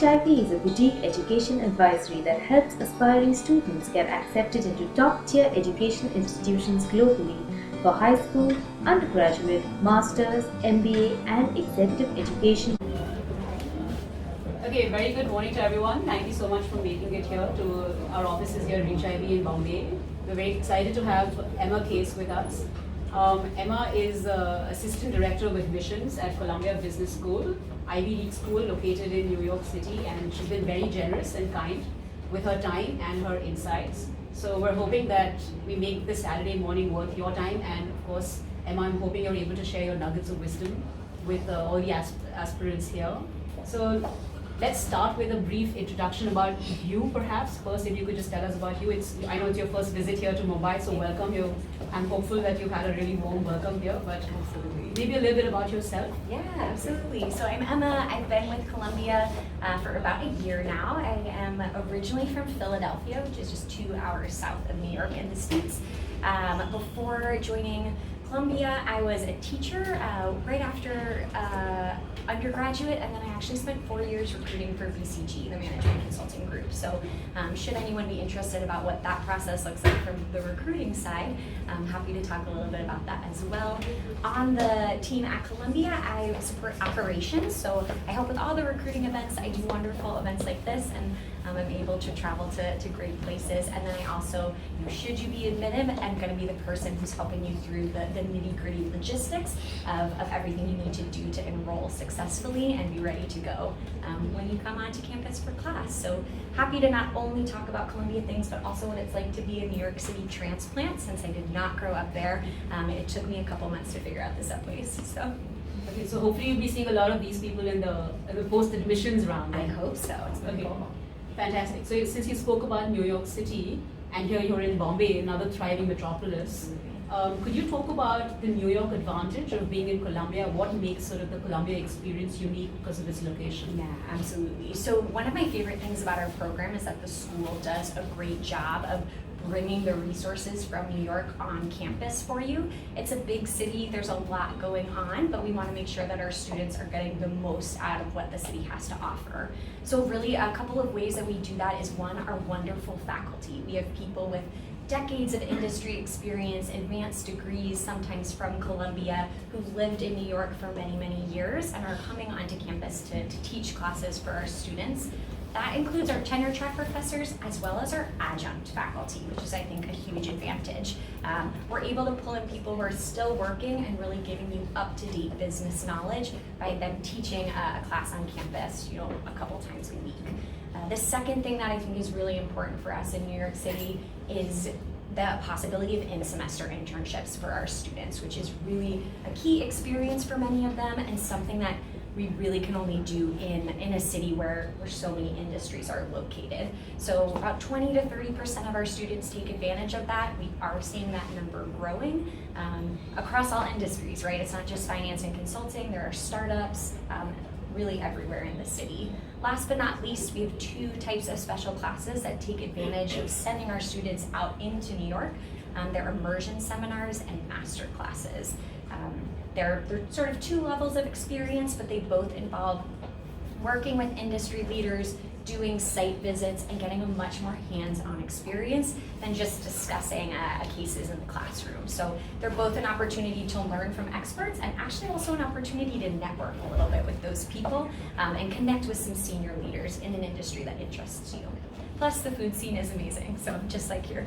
ReachIB is a boutique education advisory that helps aspiring students get accepted into top-tier education institutions globally for high school, undergraduate, master's, MBA and executive education. Okay, very good morning to everyone. Thank you so much for making it here to our offices here at ReachIB in Bombay. We're very excited to have Emma Case with us. Emma is Assistant Director of Admissions at Columbia Business School, Ivy League school located in New York City, and she's been very generous and kind with her time and her insights. So we're hoping that we make this Saturday morning worth your time, and of course, Emma, I'm hoping you're able to share your nuggets of wisdom with all the aspirants here. So let's start with a brief introduction about you, perhaps. First, if you could just tell us about you. I know it's your first visit here to Mumbai, so welcome. I'm hopeful that you've had a really warm welcome here, but maybe a little bit about yourself. Yeah, absolutely. So I'm Emma. I've been with Columbia for about a year now. I am originally from Philadelphia, which is just 2 hours south of New York in the States. Before joining Columbia, I was a teacher right after undergraduate, and then I actually spent 4 years recruiting for BCG, the management consulting group. So should anyone be interested about what that process looks like from the recruiting side, I'm happy to talk a little bit about that as well. On the team at Columbia, I support operations, so I help with all the recruiting events. I do wonderful events like this, and I'm able to travel to great places. And then I also, should you be admitted, I'm going to be the person who's helping you through the nitty-gritty logistics of everything you need to do to enroll successfully and be ready to go when you come onto campus for class. So happy to not only talk about Columbia things, but also what it's like to be a New York City transplant, since I did not grow up there. It took me a couple months to figure out the subways. So. Okay, so hopefully you'll be seeing a lot of these people in the post-admissions round. I hope so. It's been cool. Fantastic. So since you spoke about New York City, and here you're in Bombay, another thriving metropolis, could you talk about the New York advantage of being in Columbia? What makes sort of the Columbia experience unique because of its location? Yeah, absolutely. So one of my favorite things about our program is that the school does a great job of bringing the resources from New York on campus for you. It's a big city, there's a lot going on, but we want to make sure that our students are getting the most out of what the city has to offer. So really a couple of ways that we do that is, one, our wonderful faculty. We have people with decades of industry experience, advanced degrees, sometimes from Columbia, who lived in New York for many, many years and are coming onto campus to teach classes for our students. That includes our tenure track professors as well as our adjunct faculty, which is, I think, a huge advantage. We're able to pull in people who are still working and really giving you up-to-date business knowledge by them teaching a class on campus, a couple times a week. The second thing that I think is really important for us in New York City is the possibility of in-semester internships for our students, which is really a key experience for many of them and something that we really can only do in a city where so many industries are located. So about 20 to 30% of our students take advantage of that. We are seeing that number growing across all industries, right? It's not just finance and consulting, there are startups really everywhere in the city. Last but not least, we have 2 types of special classes that take advantage of sending our students out into New York. They're immersion seminars and master classes. They're sort of 2 levels of experience, but they both involve working with industry leaders, doing site visits, and getting a much more hands-on experience than just discussing cases in the classroom. So they're both an opportunity to learn from experts, and actually also an opportunity to network a little bit with those people and connect with some senior leaders in an industry that interests you. Plus, the food scene is amazing, so just like here.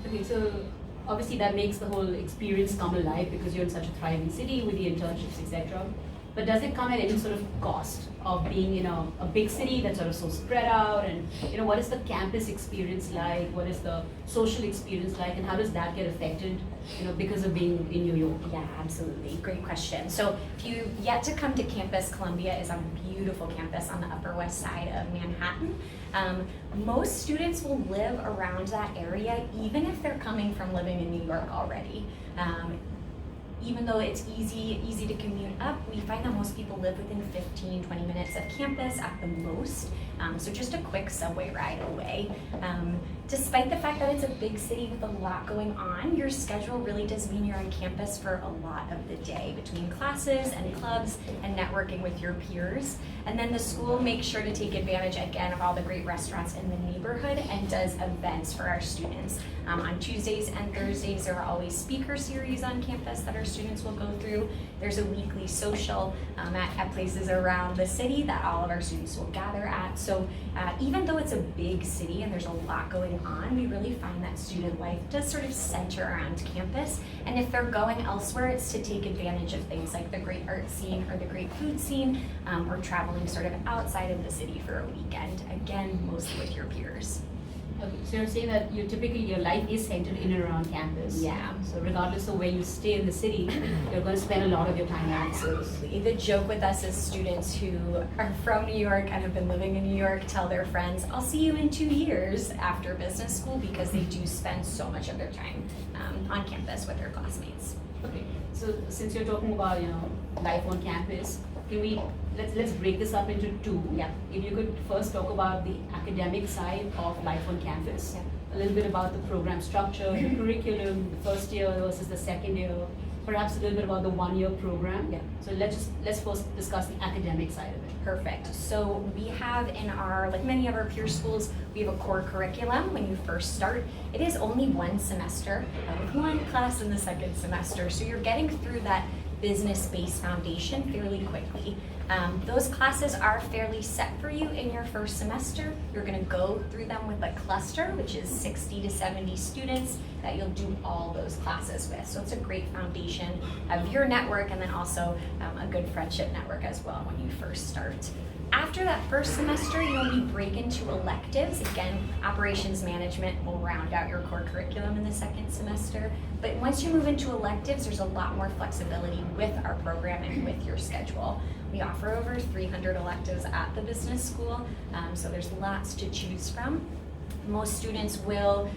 Okay, so obviously that makes the whole experience come alive because you're in such a thriving city with the internships, etc. But does it come at any sort of cost of being in a big city that's sort of so spread out? And what is the campus experience like? What is the social experience like? And how does that get affected because of being in New York? Yeah, absolutely. Great question. So if you've yet to come to campus, Columbia is on a beautiful campus on the Upper West Side of Manhattan. Most students will live around that area even if they're coming from living in New York already. even though it's easy to commute up, we find that most people live within 15-20 minutes of campus at the most. So just a quick subway ride away. Despite the fact that it's a big city with a lot going on, your schedule really does mean you're on campus for a lot of the day between classes and clubs and networking with your peers. And then the school makes sure to take advantage again of all the great restaurants in the neighborhood and does events for our students. On Tuesdays and Thursdays, there are always speaker series on campus that our students will go through. There's a weekly social at places around the city that all of our students will gather at. So even though it's a big city and there's a lot going on, we really find that student life does sort of center around campus. And if they're going elsewhere, it's to take advantage of things like the great art scene or the great food scene, or traveling sort of outside of the city for a weekend, again, mostly with your peers. Okay, so you're saying that your life is centered in and around campus. Yeah. So regardless of where you stay in the city, you're going to spend a lot of your time at campus. Absolutely. The joke with us is students who are from New York and have been living in New York tell their friends, I'll see you in 2 years after business school, because they do spend so much of their time on campus with their classmates. Okay, so since you're talking about life on campus, can we let's break this up into two. Yeah. If you could first talk about the academic side of life on campus, a little bit about the program structure, the curriculum, the first year versus the second year, perhaps a little bit about the 1-year program. Yeah. So let's first discuss the academic side of it. Perfect. So we have in our, like many of our peer schools, we have a core curriculum when you first start. It is only 1 semester, with 1 class in the second semester. So you're getting through that business-based foundation fairly quickly. Those classes are fairly set for you in your first semester. You're going to go through them with a cluster, which is 60 to 70 students that you'll do all those classes with. So it's a great foundation of your network, and then also a good friendship network as well when you first start. After that first semester, you only break into electives. Again, operations management will round out your core curriculum in the second semester. But once you move into electives, there's a lot more flexibility with our program and with your schedule. We offer over 300 electives at the business school, so there's lots to choose from. Most students will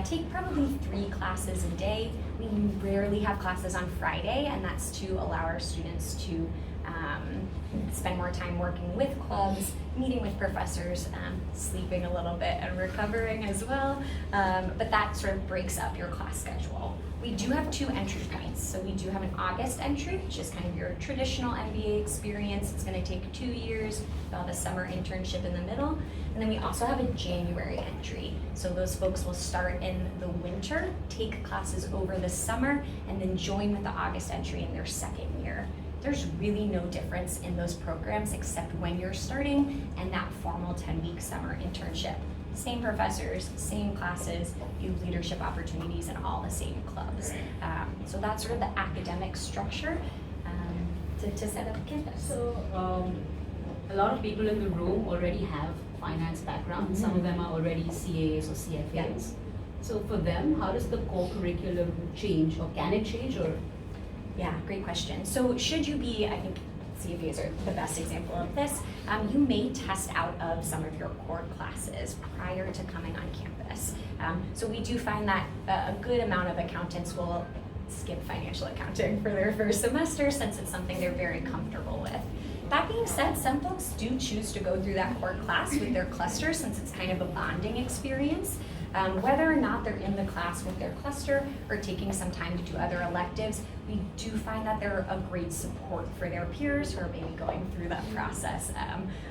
take probably 3 classes a day. We rarely have classes on Friday, and that's to allow our students to spend more time working with clubs, meeting with professors, sleeping a little bit and recovering as well. But that sort of breaks up your class schedule. We do have 2 entry points. So we do have an August entry, which is kind of your traditional MBA experience. It's going to take 2 years. We'll have a summer internship in the middle. And then we also have a January entry. So those folks will start in the winter, take classes over the summer, and then join with the August entry in their second year. There's really no difference in those programs except when you're starting and that formal 10-week summer internship. Same professors, same classes, you have leadership opportunities in all the same clubs. So that's sort of the academic structure to set up a campus. So a lot of people in the room already have finance background. Some of them are already CAs or CFAs. Yeah. So for them, how does the core curriculum change, or can it change, or? Yeah, great question. So should you be, I think CFAs are the best example of this, you may test out of some of your core classes prior to coming on campus. So we do find that a good amount of accountants will skip financial accounting for their first semester since it's something they're very comfortable with. That being said, some folks do choose to go through that core class with their cluster since it's kind of a bonding experience. Whether or not they're in the class with their cluster or taking some time to do other electives, we do find that they're a great support for their peers who are maybe going through that process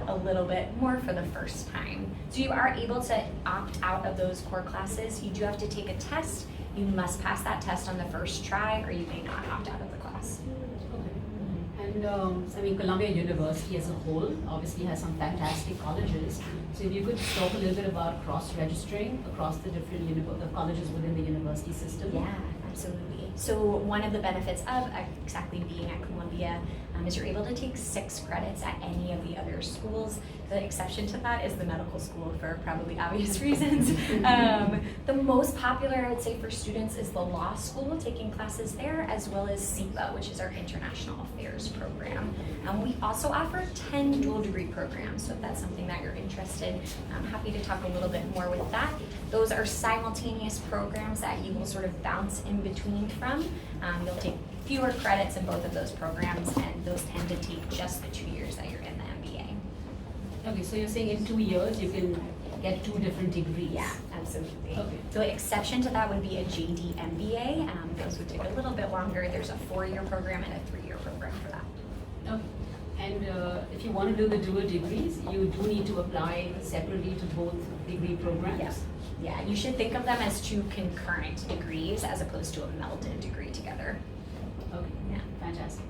a little bit more for the first time. So you are able to opt out of those core classes. You do have to take a test. You must pass that test on the first try, or you may not opt out of the class. And I mean, Columbia University as a whole obviously has some fantastic colleges. So if you could talk a little bit about cross-registering across the different colleges within the university system. Yeah, absolutely. So one of the benefits of exactly being at Columbia is you're able to take 6 credits at any of the other schools. The exception to that is the medical school for probably obvious reasons. The most popular, I would say, for students is the law school, taking classes there, as well as SIPA, which is our International Affairs program. We also offer 10 dual degree programs, so if that's something that you're interested, I'm happy to talk a little bit more with that. Those are simultaneous programs that you will sort of bounce in between from. You'll take fewer credits in both of those programs, and those tend to take just the 2 years that you're in the MBA. Okay, so you're saying in 2 years you can get 2 different degrees? Yeah, absolutely. Okay. The exception to that would be a JD MBA. Those would take a little bit longer. There's a 4-year program and a 3-year program for that. Okay. And if you want to do the dual degrees, you do need to apply separately to both degree programs? Yes. Yeah, you should think of them as 2 concurrent degrees as opposed to a melded degree together. Okay, Yeah. fantastic.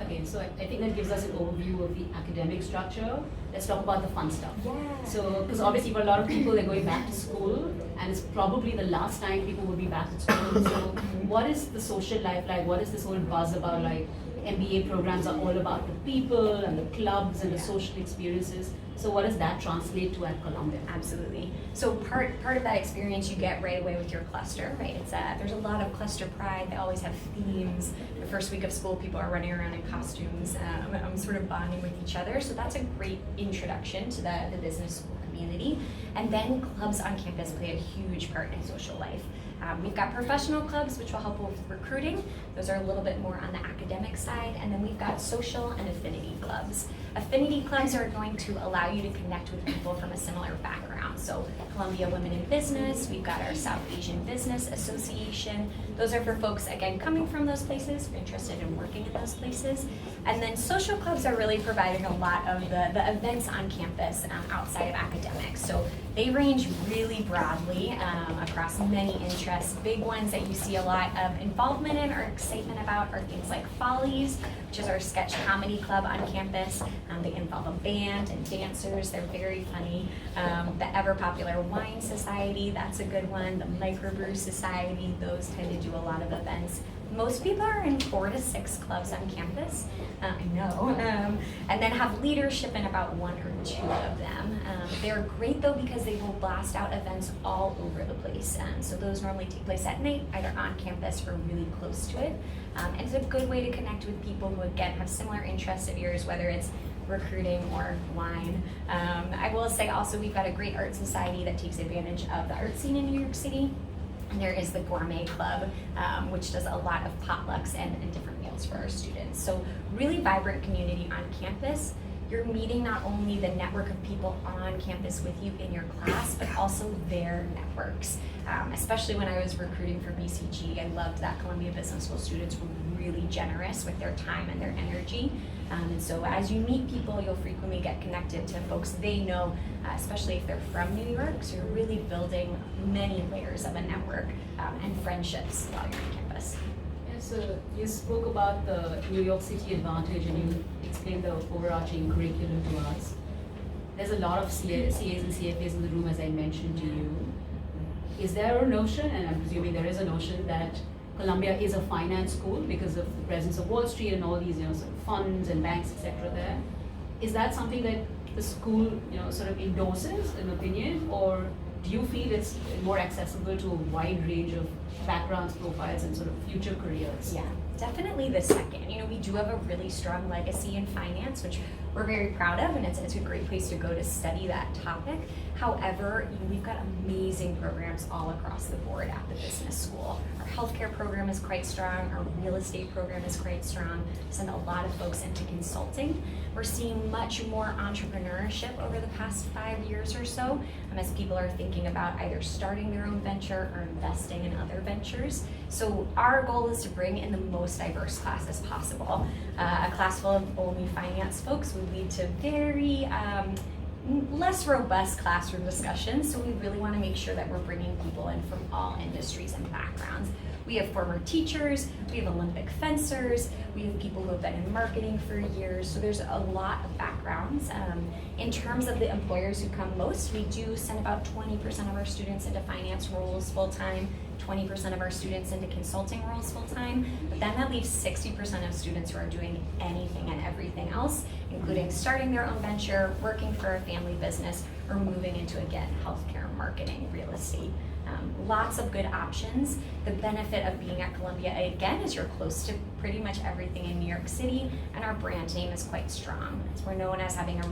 Okay, so I think that gives us an overview of the academic structure. Let's talk about the fun stuff. Yeah. So, because obviously for a lot of people, they're going back to school, and it's probably the last time people will be back at school. So, what is the social life like? What is this whole buzz about? Like, MBA programs are all about the people and the clubs and the social experiences. So what does that translate to at Columbia? Absolutely. So part of that experience you get right away with your cluster, right? It's there's a lot of cluster pride. They always have themes. The first week of school, people are running around in costumes, sort of bonding with each other. So that's a great introduction to the business school community. And then clubs on campus play a huge part in social life. We've got professional clubs, which will help with recruiting. Those are a little bit more on the academic side. And then we've got social and affinity clubs. Affinity clubs are going to allow you to connect with people from a similar background. So Columbia Women in Business, we've got our South Asian Business Association. Those are for folks, again, coming from those places, interested in working in those places. And then social clubs are really providing a lot of the events on campus outside of academics. So they range really broadly across many interests. Big ones that you see a lot of involvement in or excitement about are things like Follies, which is our sketch comedy club on campus. They involve a band and dancers. They're very funny. The ever popular Wine Society, that's a good one. The Microbrew Society, those tend to do a lot of events. Most people are in 4 to 6 clubs on campus, I know, and then have leadership in about 1 or 2 of them. They're great though because they will blast out events all over the place. So those normally take place at night, either on campus or really close to it. And it's a good way to connect with people who again have similar interests of yours, whether it's recruiting or wine. I will say also we've got a great art society that takes advantage of the art scene in New York City. And there is the Gourmet Club, which does a lot of potlucks and different meals for our students. So really vibrant community on campus. You're meeting not only the network of people on campus with you in your class, but also their networks. Especially when I was recruiting for BCG, I loved that Columbia Business School students were really generous with their time and their energy. And so as you meet people, you'll frequently get connected to folks they know, especially if they're from New York. So you're really building many layers of a network and friendships while you're on campus. Yeah, so you spoke about the New York City advantage and you explained the overarching curriculum to us. There's a lot of CAs and CFAs in the room, as I mentioned to you. Is there a notion, and I'm presuming there is a notion, that Columbia is a finance school because of the presence of Wall Street and all these, sort of funds and banks, etc. there. Is that something that the school, sort of endorses, in opinion, or do you feel it's more accessible to a wide range of backgrounds, profiles, and sort of future careers? Yeah, definitely the second. We do have a really strong legacy in finance, which we're very proud of, and it's a great place to go to study that topic. However, we've got amazing programs all across the board at the business school. Our healthcare program is quite strong. Our real estate program is quite strong. We send a lot of folks into consulting. We're seeing much more entrepreneurship over the past 5 years or so, as people are thinking about either starting their own venture or investing in other ventures. So our goal is to bring in the most diverse class as possible. A class full of only finance folks would lead to very less robust classroom discussions, so we really want to make sure that we're bringing people in from all industries and backgrounds. We have former teachers, we have Olympic fencers, we have people who have been in marketing for years, so there's a lot of backgrounds. In terms of the employers who come most, we do send about 20% of our students into finance roles full-time, 20% of our students into consulting roles full-time, but then that leaves 60% of students who are doing anything and everything else, including starting their own venture, working for a family business, or moving into, again, healthcare, marketing, real estate. Lots of good options. The benefit of being at Columbia, again, is you're close to pretty much everything in New York City, and our brand name is quite strong. We're known as having a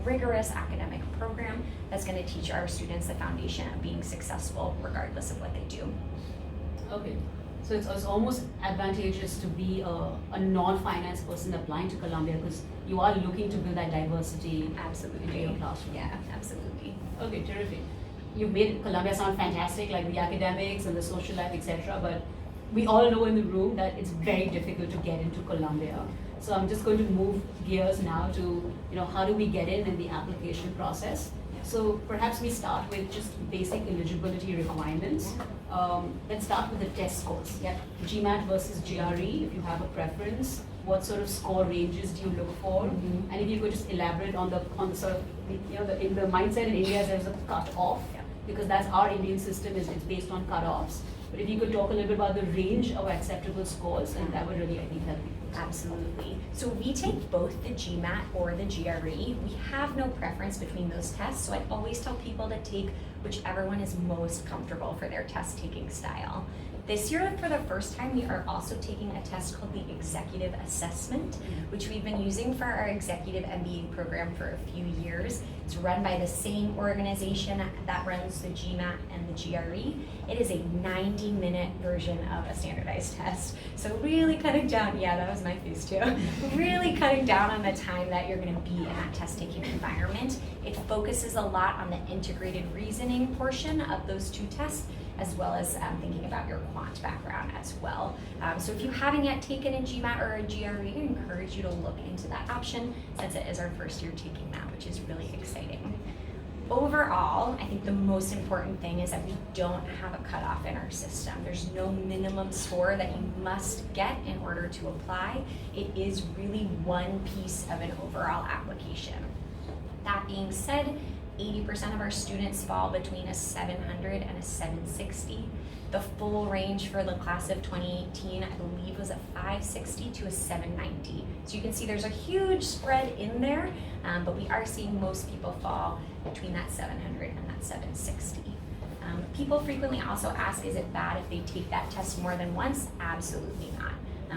rigorous academic program that's going to teach our students the foundation of being successful regardless of what they do. Okay. So it's almost advantageous to be a non-finance person applying to Columbia because you are looking to build that diversity Absolutely. in your classroom. Yeah, absolutely. Okay, terrific. You've made Columbia sound fantastic, like the academics and the social life, etc. But we all know in the room that it's very difficult to get into Columbia. So I'm just going to move gears now to, how do we get in the application process? So perhaps we start with just basic eligibility requirements. Let's start with the test scores. Yep. GMAT versus GRE, if you have a preference, what sort of score ranges do you look for? Mm-hmm. And if you could just elaborate on the sort of, in the mindset in India, there's a cut-off, because that's our Indian system, it's based on cut-offs. But if you could talk a little bit about the range of acceptable scores, and that would really, I think, help people. Absolutely. So we take both the GMAT or the GRE. We have no preference between those tests, so I always tell people to take whichever one is most comfortable for their test taking style. This year, for the first time, we are also taking a test called the Executive Assessment, which we've been using for our Executive MBA program for a few years. It's run by the same organization that runs the GMAT and the GRE. It is a 90-minute version of a standardized test. So really cutting down, yeah, that was my face too. Really cutting down on the time that you're gonna be in that test-taking environment. It focuses a lot on the integrated reasoning portion of those two tests, as well as thinking about your quant background as well. So if you haven't yet taken a GMAT or a GRE, I encourage you to look into that option since it is our first year taking that, which is really exciting. Overall, I think the most important thing is that we don't have a cutoff in our system. There's no minimum score that you must get in order to apply. It is really one piece of an overall application. That being said, 80% of our students fall between a 700 and a 760. The full range for the class of 2018, I believe, was a 560 to a 790. So you can see there's a huge spread in there, but we are seeing most people fall between that 700 and that 760. People frequently also ask, is it bad if they take that test more than once? Absolutely not.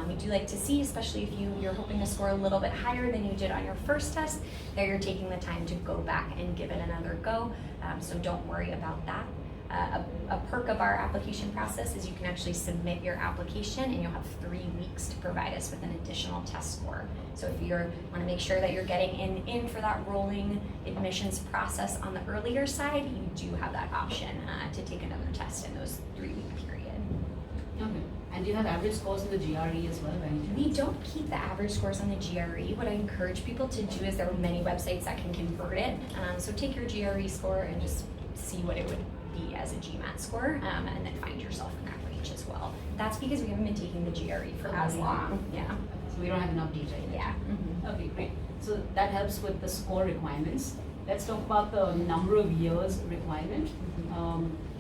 We do like to see, especially if you're hoping to score a little bit higher than you did on your first test, that you're taking the time to go back and give it another go. So don't worry about that. A perk of our application process is you can actually submit your application and you'll have 3 weeks to provide us with an additional test score. So if you want to make sure that you're getting in for that rolling admissions process on the earlier side, you do have that option to take another test in those 3-week period. Okay. And do you have average scores in the GRE as well, right? We don't keep the average scores on the GRE. What I encourage people to do is there are many websites that can convert it. So take your GRE score and just see what it would be as a GMAT score, and then find yourself in that range as well. That's because we haven't been taking the GRE for as long. Yeah. So we don't have enough data yet. Yeah. Mm-hmm. Okay, great. So that helps with the score requirements. Let's talk about the number of years requirement.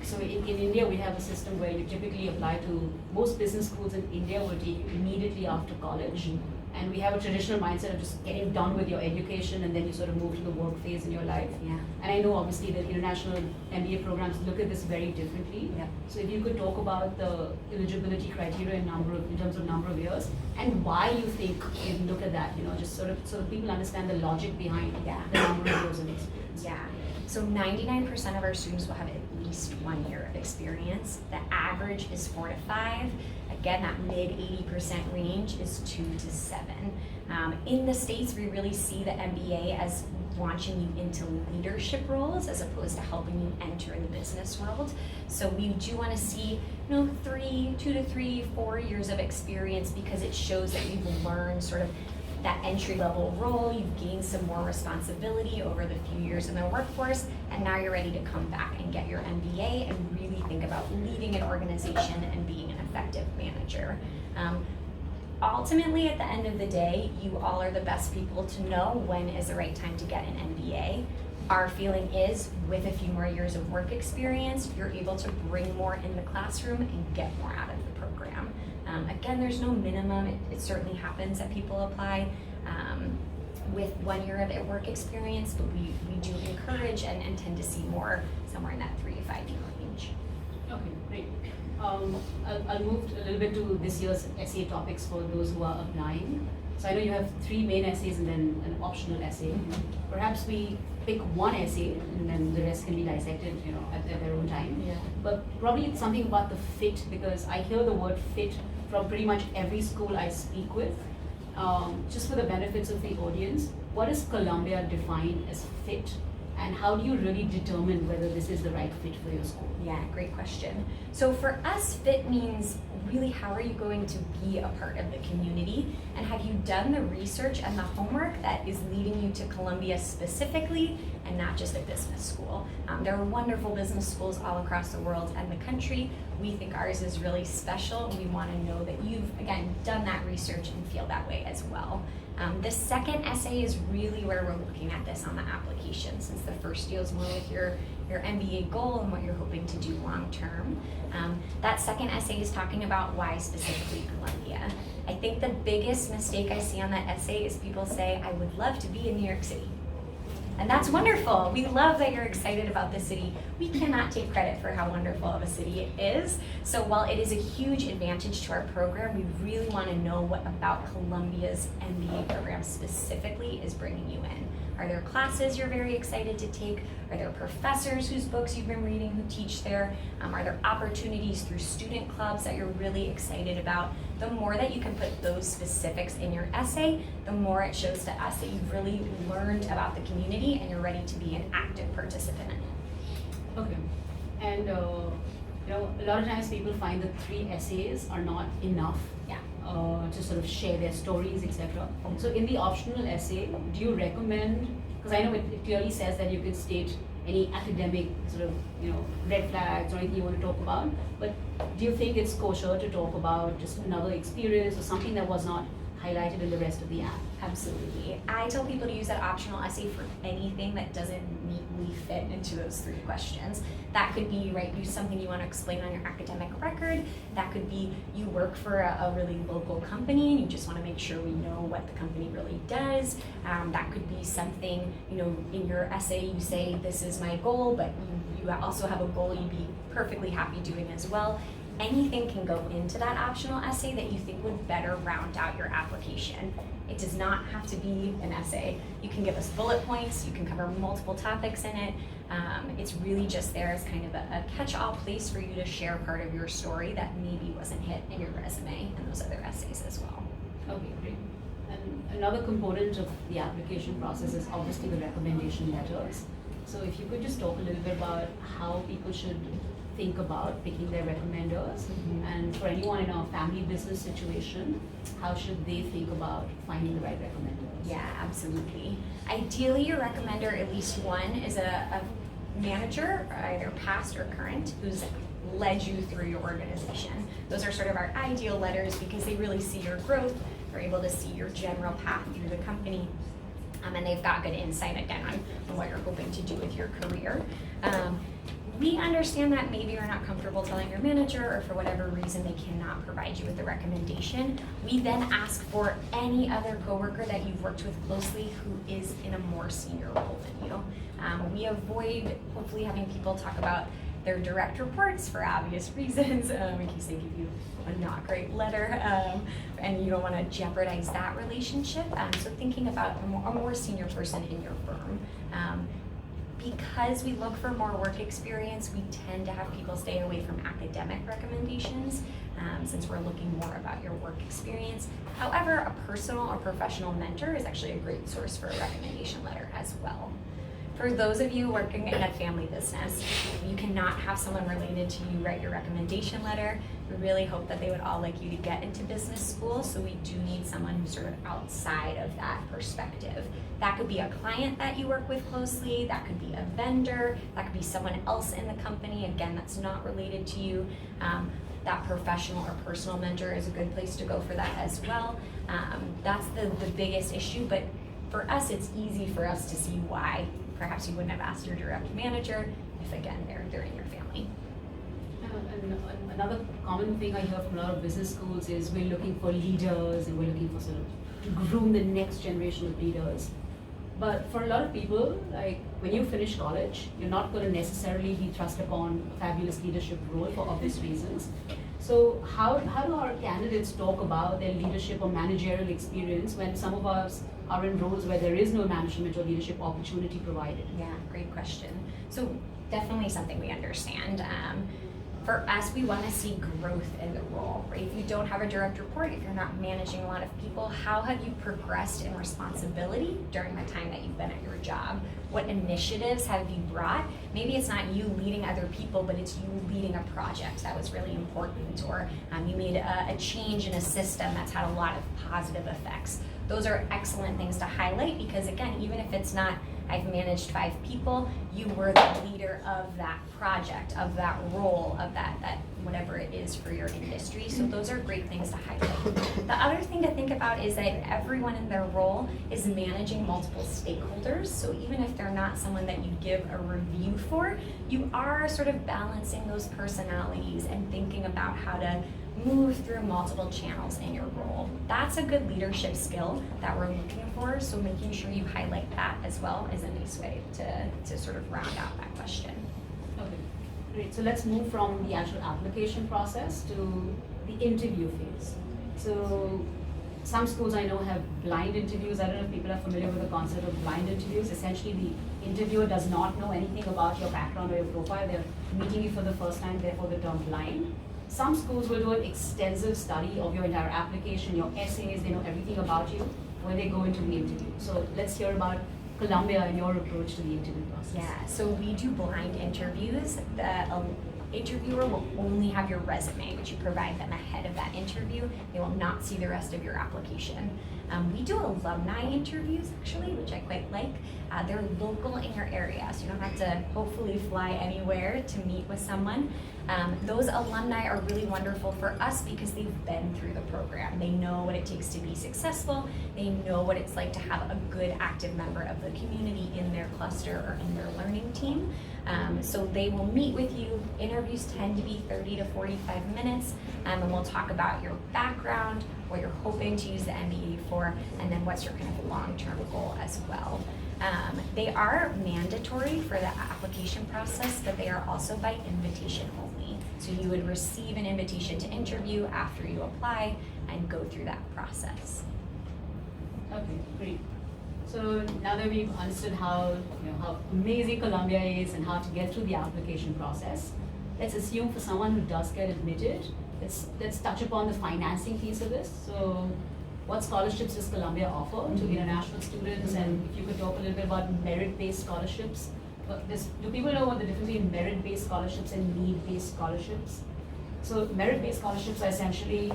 So in India, we have a system where you typically apply to most business schools in India will take you immediately after college. And we have a traditional mindset of just getting done with your education and then you sort of move to the work phase in your life. Yeah. And I know obviously that international MBA programs look at this very differently. Yeah. So if you could talk about the eligibility criteria in terms of number of years and why you think you look at that, just sort of so that people understand the logic behind the number of years of experience. Yeah. So 99% of our students will have at least 1 year of experience. The average is 4 to 5. Again, that mid 80% range is 2 to 7. In the States, we really see the MBA as launching you into leadership roles as opposed to helping you enter the business world. So we do want to see, 2 to 3, 4 years of experience because it shows that you've learned sort of that entry-level role, you've gained some more responsibility over the few years in the workforce, and now you're ready to come back and get your MBA and really think about leading an organization and being an effective manager. Ultimately, at the end of the day, you all are the best people to know when is the right time to get an MBA. Our feeling is, with a few more years of work experience, you're able to bring more in the classroom and get more out of the program. Again, there's no minimum. It certainly happens that people apply with 1 year of work experience, but we do encourage and tend to see more somewhere in that 3 to 5 year range. Okay, great. I'll move a little bit to this year's essay topics for those who are applying. So I know you have 3 main essays and then an optional essay. Perhaps we pick one essay, and then the rest can be dissected, at their own time. Yeah. But probably it's something about the fit, because I hear the word fit from pretty much every school I speak with. Just for the benefits of the audience, what is Columbia defined as fit? And how do you really determine whether this is the right fit for your school? Yeah, great question. So for us, fit means really how are you going to be a part of the community, and have you done the research and the homework that is leading you to Columbia specifically and not just a business school. There are wonderful business schools all across the world and the country. We think ours is really special, and we want to know that you've, again, done that research and feel that way as well. The second essay is really where we're looking at this on the application, since the first deals more with your MBA goal and what you're hoping to do long term. That second essay is talking about why specifically Columbia. I think the biggest mistake I see on that essay is people say, I would love to be in New York City. And that's wonderful. We love that you're excited about the city. We cannot take credit for how wonderful of a city it is. So while it is a huge advantage to our program, we really want to know what about Columbia's MBA program specifically is bringing you in. Are there classes you're very excited to take? Are there professors whose books you've been reading who teach there? Are there opportunities through student clubs that you're really excited about? The more that you can put those specifics in your essay, the more it shows to us that you've really learned about the community and you're ready to be an active participant in it. Okay. And a lot of times people find that 3 essays are not enough. Yeah. To sort of share their stories, etc. So in the optional essay, do you recommend, because I know it clearly says that you can state any academic sort of red flags or anything you want to talk about, but do you think it's kosher to talk about just another experience or something that was not highlighted in the rest of the app? Absolutely. I tell people to use that optional essay for anything that doesn't neatly fit into those 3 questions. That could be, use something you want to explain on your academic record. That could be you work for a really local company and you just want to make sure we know what the company really does. That could be something, in your essay you say this is my goal, but you also have a goal you'd be perfectly happy doing as well. Anything can go into that optional essay that you think would better round out your application. It does not have to be an essay. You can give us bullet points, you can cover multiple topics in it. It's really just there as kind of a catch-all place for you to share part of your story that maybe wasn't hit in your resume and those other essays as well. Okay, great. And another component of the application process is obviously the recommendation letters. So if you could just talk a little bit about how people should think about picking their recommenders, and for anyone in a family business situation, how should they think about finding the right recommenders? Yeah, absolutely. Ideally, your recommender, at least one, is a manager, either past or current, who's led you through your organization. Those are sort of our ideal letters because they really see your growth, they're able to see your general path through the company, and they've got good insight again on what you're hoping to do with your career. We understand that maybe you're not comfortable telling your manager, or for whatever reason they cannot provide you with a recommendation. We then ask for any other coworker that you've worked with closely who is in a more senior role than you. We avoid hopefully having people talk about their direct reports for obvious reasons, in case they give you a not great letter, and you don't want to jeopardize that relationship. So thinking about a more senior person in your firm. Because we look for more work experience, we tend to have people stay away from academic recommendations, since we're looking more about your work experience. However, a personal or professional mentor is actually a great source for a recommendation letter as well. For those of you working in a family business, you cannot have someone related to you write your recommendation letter. We really hope that they would all like you to get into business school, so we do need someone who's sort of outside of that perspective. That could be a client that you work with closely, that could be a vendor, that could be someone else in the company, again, that's not related to you. That professional or personal mentor is a good place to go for that as well. That's the biggest issue, but for us, it's easy for us to see why perhaps you wouldn't have asked your direct manager if, again, they're in your family. And another common thing I hear from a lot of business schools is we're looking for leaders and we're looking for sort of to groom the next generation of leaders. But for a lot of people, like when you finish college, you're not going to necessarily be thrust upon a fabulous leadership role for obvious reasons. So how do our candidates talk about their leadership or managerial experience when some of us are in roles where there is no management or leadership opportunity provided? Yeah, great question. So definitely something we understand. For us, we want to see growth in the role, right? If you don't have a direct report, if you're not managing a lot of people, how have you progressed in responsibility during the time that you've been at your job? What initiatives have you brought? Maybe it's not you leading other people, but it's you leading a project that was really important, or you made a change in a system that's had a lot of positive effects. Those are excellent things to highlight because, again, even if it's not, I've managed 5 people, you were the leader of that project, of that role, of that whatever it is for your industry. So those are great things to highlight. The other thing to think about is that everyone in their role is managing multiple stakeholders. So even if they're not someone that you give a review for, you are sort of balancing those personalities and thinking about how to move through multiple channels in your role. That's a good leadership skill that we're looking for, so making sure you highlight that as well is a nice way to sort of round out that question. Okay, great. So let's move from the actual application process to the interview phase. So some schools I know have blind interviews. I don't know if people are familiar with the concept of blind interviews. Essentially, the interviewer does not know anything about your background or your profile. They're meeting you for the first time, therefore the term blind. Some schools will do an extensive study of your entire application, your essays, they know everything about you when they go into the interview. So let's hear about Columbia and your approach to the interview process. Yeah, so we do blind interviews. The interviewer will only have your resume, which you provide them ahead of that interview. They will not see the rest of your application. We do alumni interviews, actually, which I quite like. They're local in your area, so you don't have to hopefully fly anywhere to meet with someone. Those alumni are really wonderful for us because they've been through the program. They know what it takes to be successful. They know what it's like to have a good active member of the community in their cluster or in their learning team. So they will meet with you. Interviews tend to be 30 to 45 minutes, and we'll talk about your background, what you're hoping to use the MBA for, and then what's your kind of long-term goal as well. They are mandatory for the application process, but they are also by invitation only. So you would receive an invitation to interview after you apply and go through that process. Okay, great. So now that we've understood how amazing Columbia is and how to get through the application process, let's assume for someone who does get admitted, let's touch upon the financing piece of this. So what scholarships does Columbia offer to international students? And if you could talk a little bit about merit-based scholarships. Do people know what the difference between merit-based scholarships and need-based scholarships? So merit-based scholarships are essentially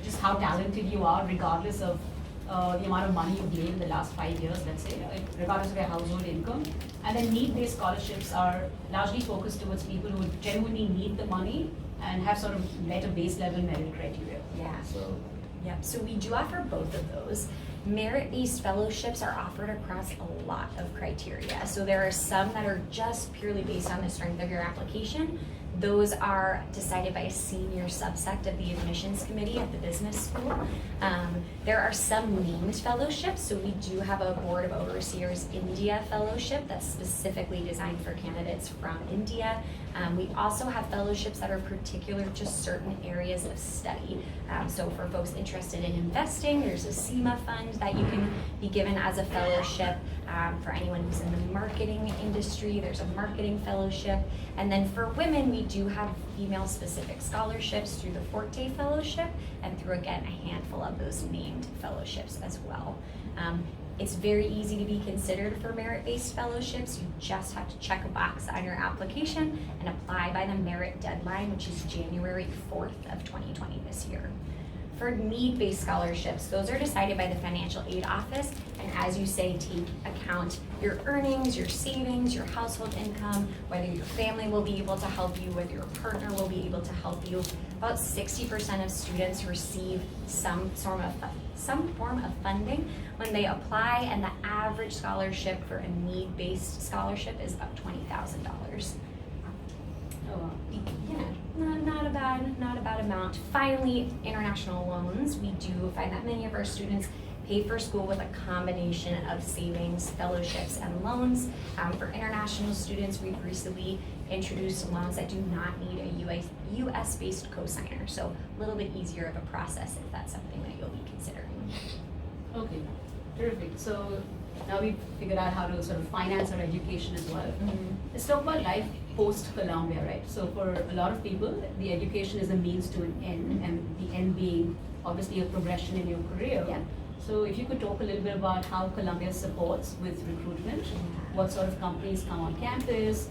just how talented you are, regardless of the amount of money you've made in the last 5 years, let's say, regardless of your household income. And then need-based scholarships are largely focused towards people who genuinely need the money and have sort of met a base level merit criteria. Yeah. So, Yep, so we do offer both of those. Merit-based fellowships are offered across a lot of criteria. So there are some that are just purely based on the strength of your application. Those are decided by a senior subsect of the admissions committee at the business school. There are some named fellowships. So we do have a Board of Overseers India fellowship that's specifically designed for candidates from India. We also have fellowships that are particular to certain areas of study. So for folks interested in investing, there's a SEMA fund that you can be given as a fellowship. For anyone who's in the marketing industry, there's a marketing fellowship. And then for women, we do have female-specific scholarships through the Forte Fellowship and through, again, a handful of those named fellowships as well. It's very easy to be considered for merit-based fellowships. You just have to check a box on your application and apply by the merit deadline, which is January 4th of 2020 this year. For need-based scholarships, those are decided by the Financial Aid Office, and as you say, take account your earnings, your savings, your household income, whether your family will be able to help you, whether your partner will be able to help you. About 60% of students receive some form of funding when they apply, and the average scholarship for a need-based scholarship is about $20,000. oh, wow. Yeah, not a bad amount. Finally, international loans. We do find that many of our students pay for school with a combination of savings, fellowships, and loans. For international students, we've recently introduced loans that do not need a US-based cosigner, so a little bit easier of a process if that's something that you'll be considering. Okay. Terrific. So now we've figured out how to sort of finance our education as well. Let's talk about life post-Columbia, right? So for a lot of people, the education is a means to an end, and the end being obviously a progression in your career. Yeah. So if you could talk a little bit about how Columbia supports with recruitment, what sort of companies come on campus,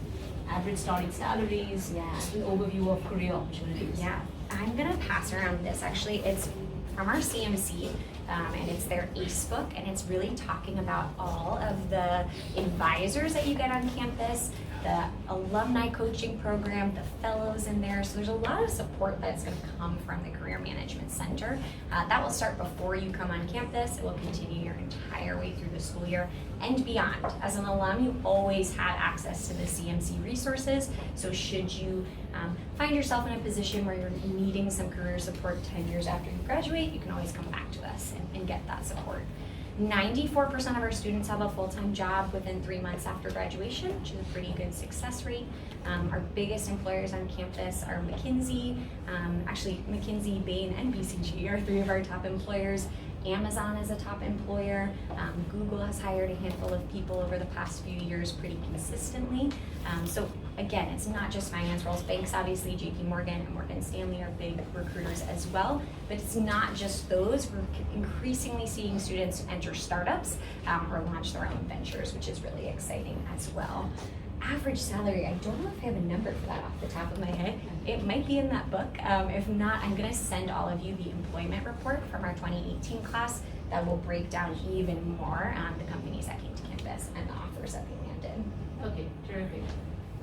average starting salaries, Yeah. just an overview of career opportunities. Yeah, I'm gonna pass around this. Actually, it's from our CMC, and it's their ACE book, and it's really talking about all of the advisors that you get on campus, the alumni coaching program, the fellows in there. So there's a lot of support that's going to come from the Career Management Center. That will start before you come on campus. It will continue your entire way through the school year and beyond. As an alum, you always have access to the CMC resources. So should you find yourself in a position where you're needing some career support 10 years after you graduate, you can always come back to us and get that support. 94% of our students have a full-time job within 3 months after graduation, which is a pretty good success rate. Our biggest employers on campus are McKinsey, McKinsey, Bain, and BCG are 3 of our top employers. Amazon is a top employer. Google has hired a handful of people over the past few years pretty consistently. So again, it's not just finance roles. Banks, obviously, JP Morgan and Morgan Stanley are big recruiters as well. But it's not just those. We're increasingly seeing students enter startups or launch their own ventures, which is really exciting as well. Average salary, I don't know if I have a number for that off the top of my head. It might be in that book. If not, I'm gonna send all of you the employment report from our 2018 class that will break down even more on the companies that came to campus and the offers that they landed. Okay, terrific.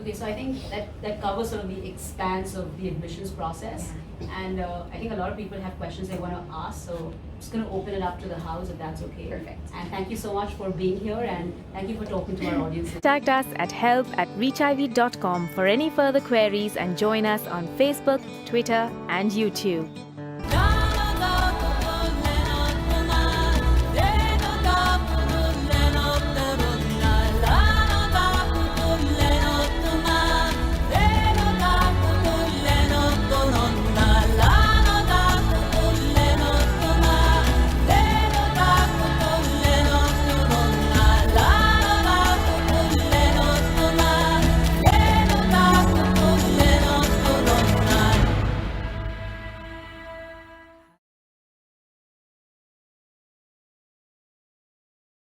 Okay, so I think that covers sort of the expanse of the admissions process. And I think a lot of people have questions they want to ask, so I'm just going to open it up to the house if that's okay. Perfect. And thank you so much for being here, and thank you for talking to our audience. Contact us at help@reachiv.com for any further queries and join us on Facebook, Twitter, and YouTube.